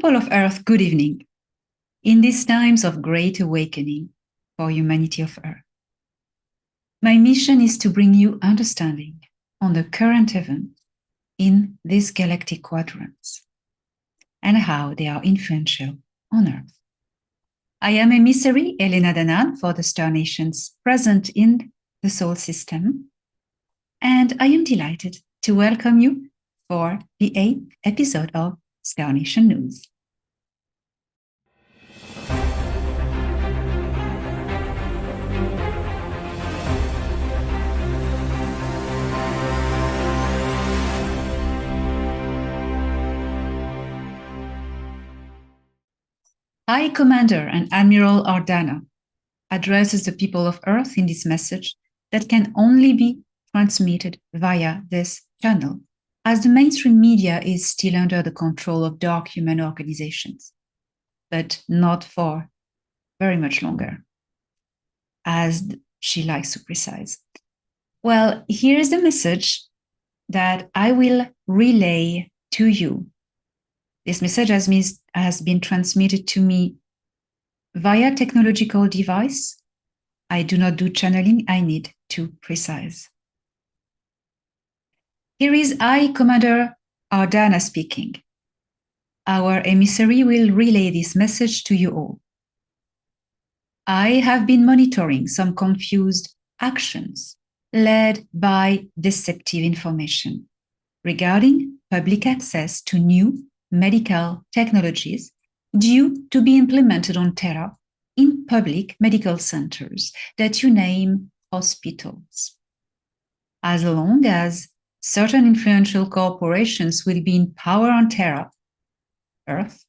People of Earth, good evening. In these times of great awakening for humanity of Earth, my mission is to bring you understanding on the current events in these galactic quadrants and how they are influential on Earth. I am emissary Elena Danan for the star nations present in the solar system, and I am delighted to welcome you for the 8th episode of Star Nation News. High Commander and Admiral Ardaana addresses the people of Earth in this message that can only be transmitted via this channel, as the mainstream media is still under the control of dark human organizations, but not for very much longer, as she likes to precise. Well, here is the message that I will relay to you. This message has been transmitted to me via technological device. I do not do channeling, I need to precise. Here is High Commander Ardaana speaking. Our emissary will relay this message to you all. I have been monitoring some confused actions led by deceptive information regarding public access to new medical technologies due to be implemented on Terra in public medical centers that you name hospitals. As long as certain influential corporations will be in power on Terra, Earth,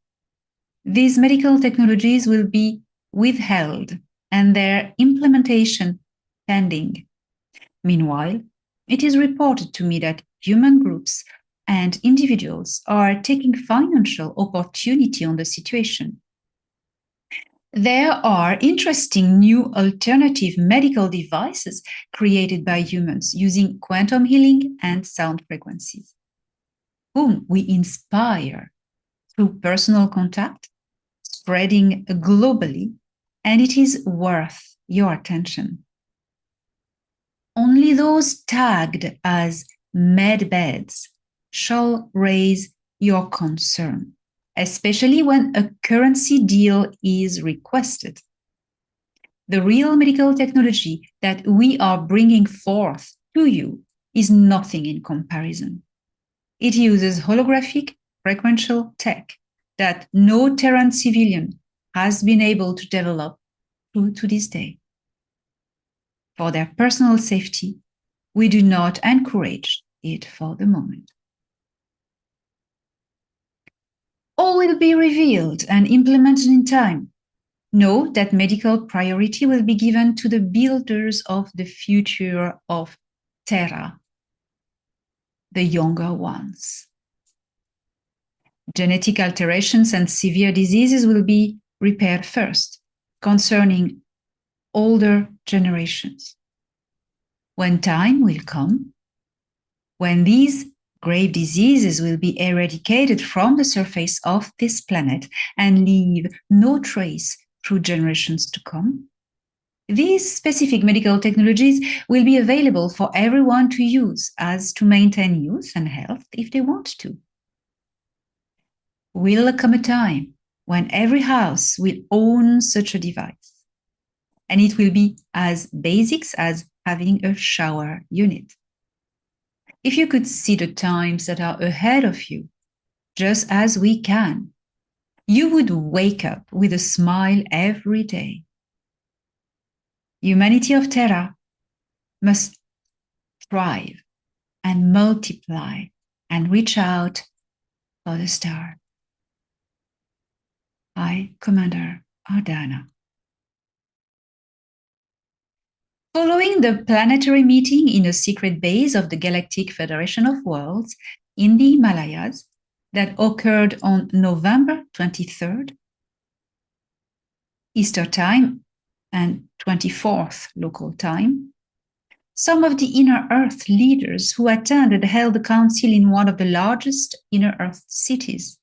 these medical technologies will be withheld and their implementation pending. Meanwhile, it is reported to me that human groups and individuals are taking financial opportunity on the situation. There are interesting new alternative medical devices created by humans using quantum healing and sound frequencies, whom we inspire through personal contact, spreading globally, and it is worth your attention. Only those tagged as medbeds shall raise your concern, especially when a currency deal is requested. The real medical technology that we are bringing forth to you is nothing in comparison. It uses holographic frequential tech that no Terran civilian has been able to develop to this day. For their personal safety, we do not encourage it for the moment. All will be revealed and implemented in time. Know that medical priority will be given to the builders of the future of Terra, the younger ones. Genetic alterations and severe diseases will be repaired first, concerning older generations. When time will come, when these grave diseases will be eradicated from the surface of this planet and leave no trace through generations to come, these specific medical technologies will be available for everyone to use as to maintain youth and health if they want to. Will come a time when every house will own such a device, and it will be as basic as having a shower unit. If you could see the times that are ahead of you, just as we can, you would wake up with a smile every day. Humanity of Terra must thrive and multiply and reach out for the star. High Commander Ardaana. Following the planetary meeting in a secret base of the Galactic Federation of Worlds in the Himalayas that occurred on November 23rd, Eastern Time, and 24th local time, some of the Inner Earth leaders who attended held a council in one of the largest Inner Earth cities.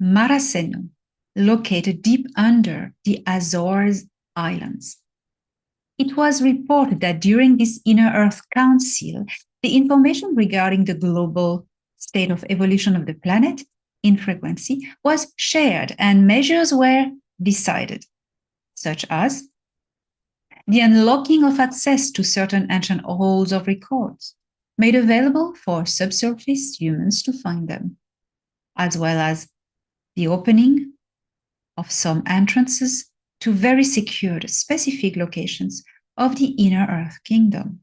Maraceno, located deep under the Azores Islands. It was reported that during this Inner Earth Council, the information regarding the global state of evolution of the planet in frequency was shared and measures were decided, such as the unlocking of access to certain ancient halls of records, made available for subsurface humans to find them, as well as the opening of some entrances to very secured specific locations of the Inner Earth Kingdom.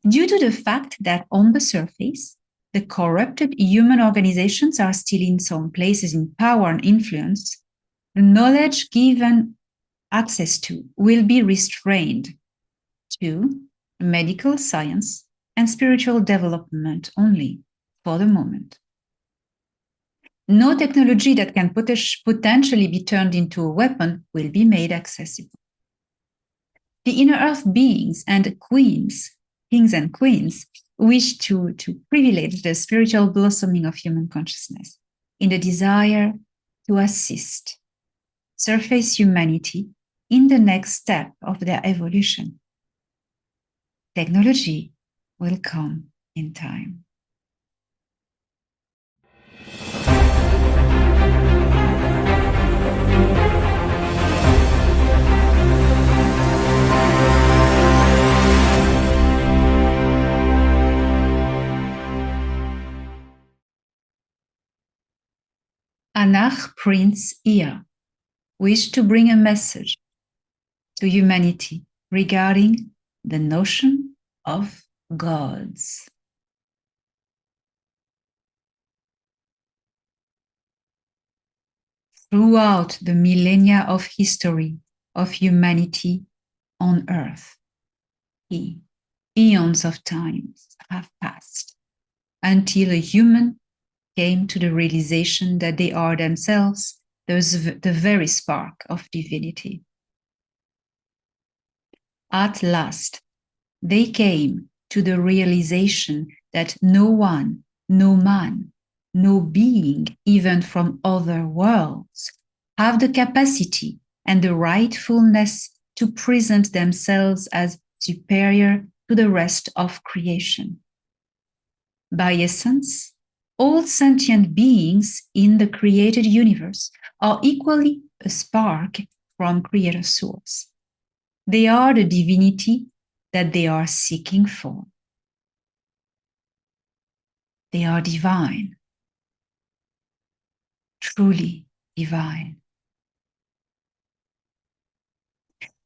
Due to the fact that on the surface, the corrupted human organizations are still in some places in power and influence, the knowledge given access to will be restrained to medical science and spiritual development only for the moment. No technology that can potentially be turned into a weapon will be made accessible. The Inner Earth beings and queens, kings and queens, wish to privilege the spiritual blossoming of human consciousness in the desire to assist surface humanity in the next step of their evolution. Technology will come in time. Anach Prince Ea wished to bring a message to humanity regarding the notion of gods. Throughout the millennia of history of humanity on Earth, eons of times have passed until a human came to the realization that they are themselves the very spark of divinity. At last, they came to the realization that no one, no man, no being, even from other worlds, have the capacity and the rightfulness to present themselves as superior to the rest of creation. By essence, all sentient beings in the created universe are equally a spark from Creator Source. They are the divinity that they are seeking for. They are divine, truly divine.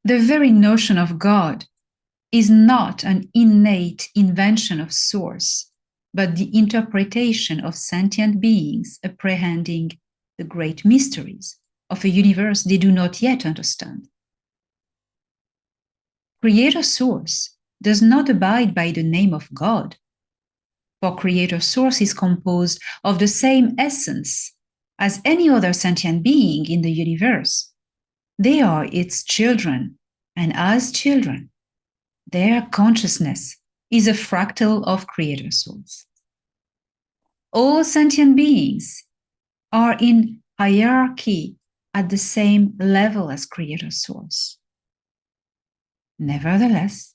The very notion of God is not an innate invention of Source, but the interpretation of sentient beings apprehending the great mysteries of a universe they do not yet understand. Creator Source does not abide by the name of God, for Creator Source is composed of the same essence as any other sentient being in the universe. They are its children, and as children, their consciousness is a fractal of Creator Source. All sentient beings are in hierarchy at the same level as Creator Source. Nevertheless,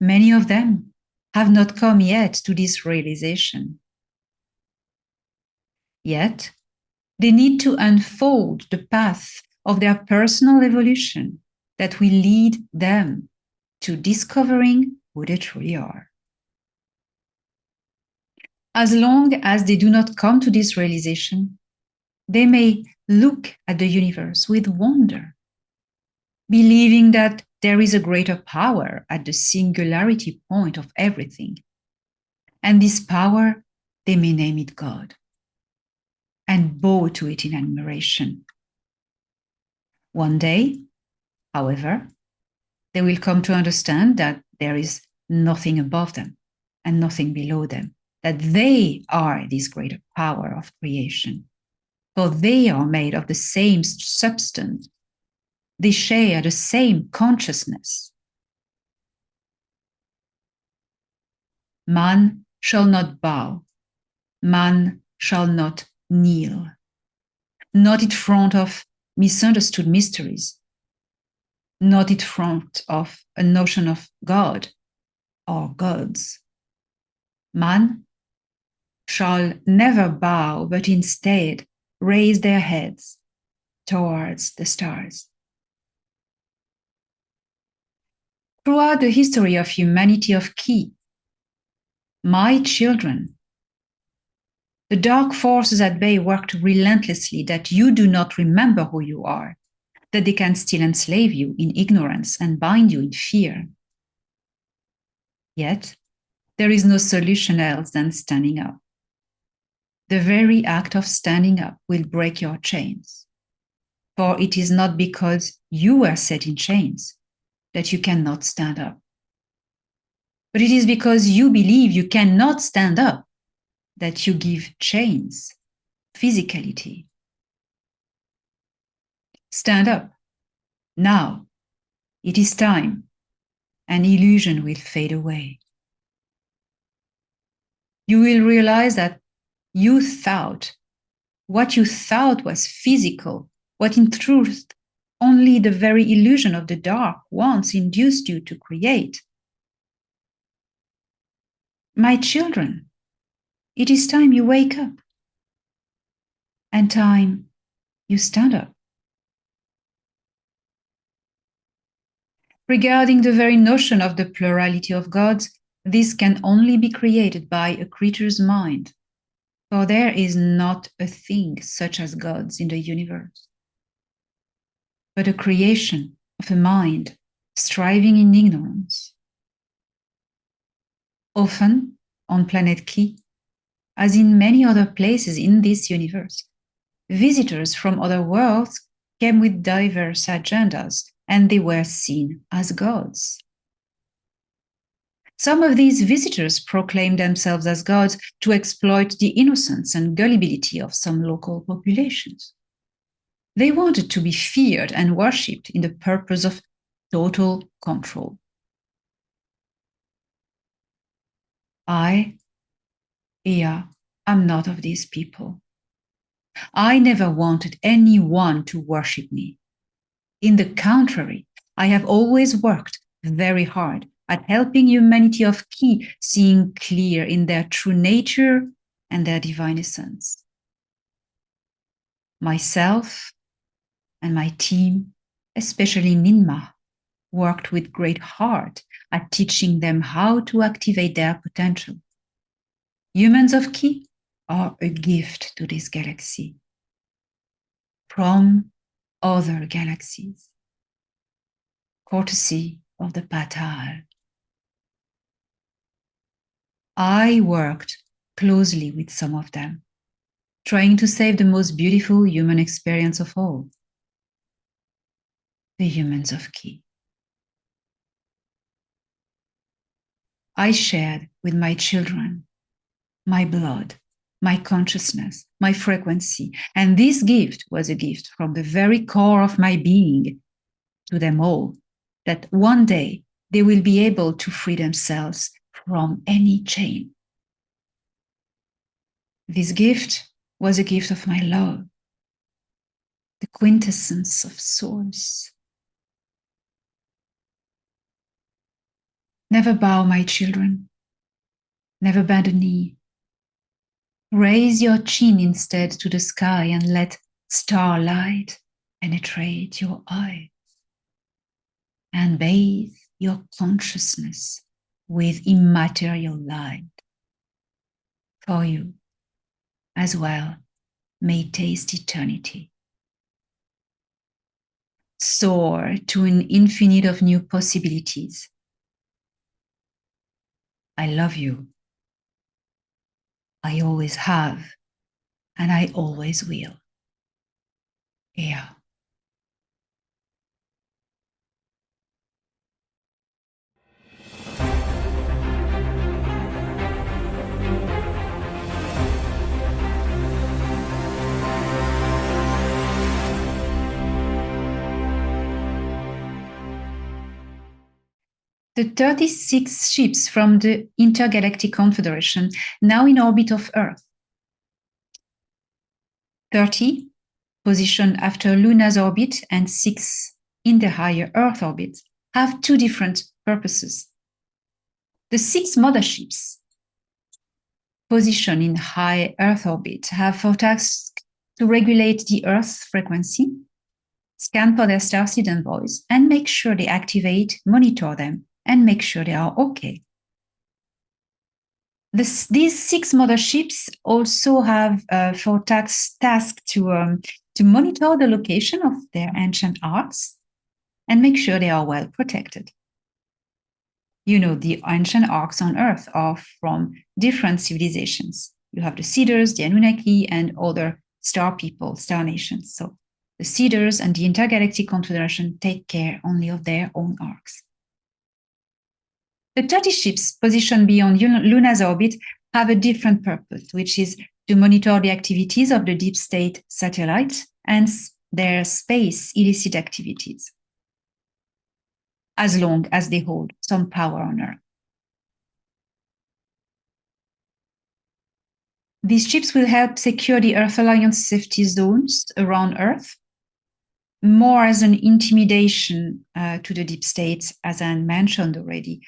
many of them have not come yet to this realization. Yet, they need to unfold the path of their personal evolution that will lead them to discovering who they truly are. As long as they do not come to this realization, they may look at the universe with wonder, believing that there is a greater power at the singularity point of everything. And this power, they may name it God, and bow to it in admiration. One day, however, they will come to understand that there is nothing above them and nothing below them, that they are this greater power of creation, for they are made of the same substance. They share the same consciousness. Man shall not bow. Man shall not kneel, not in front of misunderstood mysteries, not in front of a notion of God or gods. Man shall never bow, but instead raise their heads towards the stars. Throughout the history of humanity of Ki, my children, the dark forces at bay worked relentlessly that you do not remember who you are, that they can still enslave you in ignorance and bind you in fear. Yet, there is no solution else than standing up. The very act of standing up will break your chains. For it is not because you were set in chains that you cannot stand up. But it is because you believe you cannot stand up that you give chains physicality. Stand up. Now. It is time. And illusion will fade away. You will realize that what you thought was physical, what in truth only the very illusion of the dark once induced you to create. My children, it is time you wake up, and time you stand up. Regarding the very notion of the plurality of gods, this can only be created by a creature's mind, for there is not a thing such as gods in the universe, but a creation of a mind striving in ignorance. Often, on planet Ki, as in many other places in this universe, visitors from other worlds came with diverse agendas, and they were seen as gods. Some of these visitors proclaimed themselves as gods to exploit the innocence and gullibility of some local populations. They wanted to be feared and worshipped in the purpose of total control. I, Ea, am not of these people. I never wanted anyone to worship me. In the contrary, I have always worked very hard at helping humanity of Ki seeing clear in their true nature and their divine essence. Myself and my team, especially Ninma, worked with great heart at teaching them how to activate their potential. Humans of Ki are a gift to this galaxy from other galaxies, courtesy of the Patal. I worked closely with some of them, trying to save the most beautiful human experience of all, the humans of Ki. I shared with my children my blood, my consciousness, my frequency, and this gift was a gift from the very core of my being to them all, that one day they will be able to free themselves from any chain. This gift was a gift of my love, the quintessence of Source. Never bow, my children. Never bend a knee. Raise your chin instead to the sky and let starlight penetrate your eyes. And bathe your consciousness with immaterial light. For you, as well, may taste eternity. Soar to an infinite of new possibilities. I love you. I always have, and I always will. Ea. The 36 ships from the Intergalactic Confederation, now in orbit of Earth, 30 positioned after Luna's orbit and 6 in the higher Earth orbit have two different purposes. The 6 motherships positioned in high Earth orbit have for task to regulate the Earth's frequency, scan for their starseed envoys, and make sure they activate, monitor them, and make sure they are okay. These 6 motherships also have for task to monitor the location of their ancient arcs and make sure they are well protected. You know, the ancient arcs on Earth are from different civilizations. You have the Cedars, the Anunnaki, and other star people, star nations. So the Cedars and the Intergalactic Confederation take care only of their own arcs. The 30 ships positioned beyond Luna's orbit have a different purpose, which is to monitor the activities of the deep state satellites and their space illicit activities, as long as they hold some power on Earth. These ships will help secure the Earth Alliance safety zones around Earth, more as an intimidation to the deep state, as I mentioned already,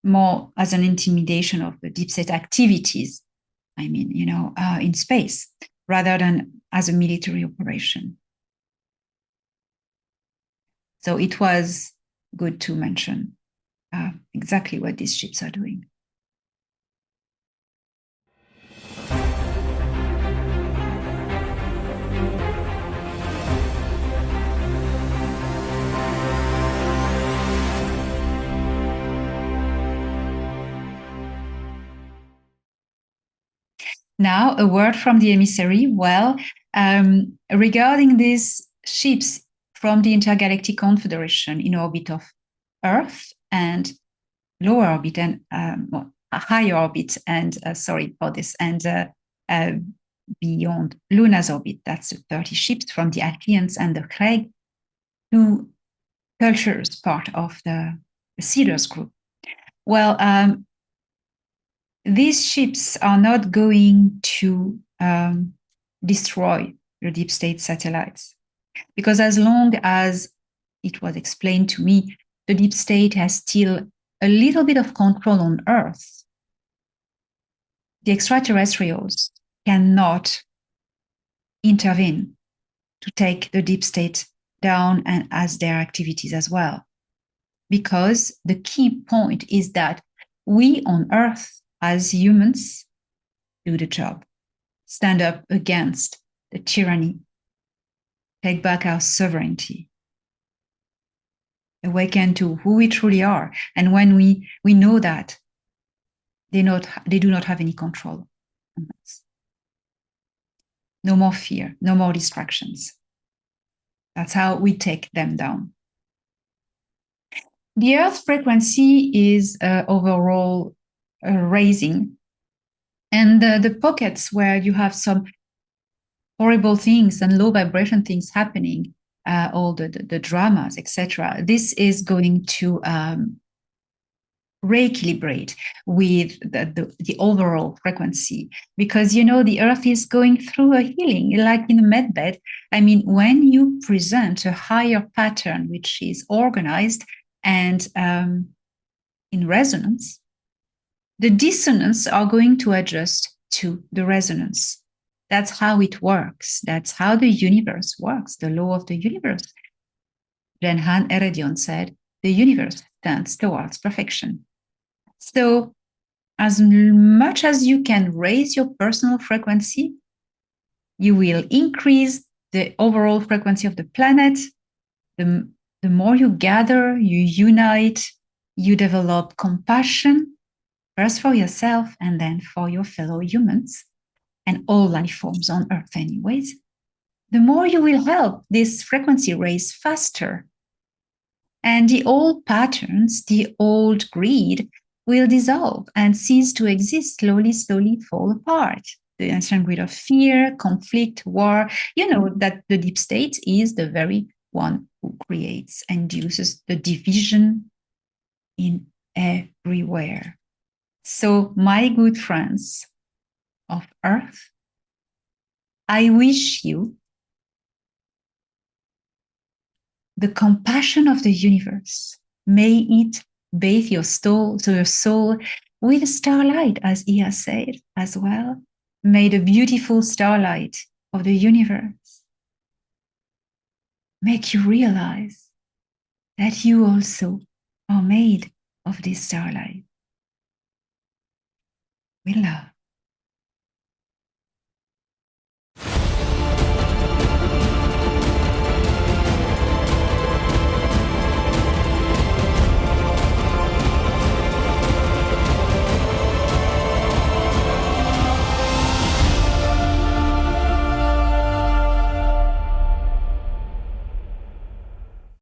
more as an intimidation of the deep state activities, in space, rather than as a military operation. So it was good to mention exactly what these ships are doing. Now, a word from the emissary. Well, regarding these ships from the Intergalactic Confederation in orbit of Earth and lower orbit and a higher orbit, and sorry for this, and beyond Luna's orbit, that's the 30 ships from the Alliance and the Craig, two cultures part of the Cedars group. Well, these ships are not going to destroy the deep state satellites, because as long as it was explained to me, the deep state has still a little bit of control on Earth. The extraterrestrials cannot intervene to take the deep state down and as their activities as well, because the key point is that we on Earth as humans do the job, stand up against the tyranny, take back our sovereignty, awaken to who we truly are. And when we know that, they do not have any control on us. No more fear, no more distractions. That's how we take them down. The Earth frequency is overall raising. And the pockets where you have some horrible things and low vibration things happening, all the dramas, etc., this is going to re-equilibrate with the overall frequency, because the Earth is going through a healing, like in a medbed. I mean, when you present a higher pattern which is organized and in resonance, the dissonance are going to adjust to the resonance. That's how it works. That's how the universe works, the law of the universe. Renhan Eredion said, the universe tends towards perfection. So as much as you can raise your personal frequency, you will increase the overall frequency of the planet. The more you gather, you unite, you develop compassion, first for yourself and then for your fellow humans and all life forms on Earth anyways, the more you will help this frequency raise faster. And the old patterns, the old greed will dissolve and cease to exist, slowly fall apart. The ancient greed of fear, conflict, war, that the deep state is the very one who creates and uses the division in everywhere. So, my good friends of Earth, I wish you the compassion of the universe. May it bathe your soul with starlight, as he has said as well. May the beautiful starlight of the universe make you realize that you also are made of this starlight. With love.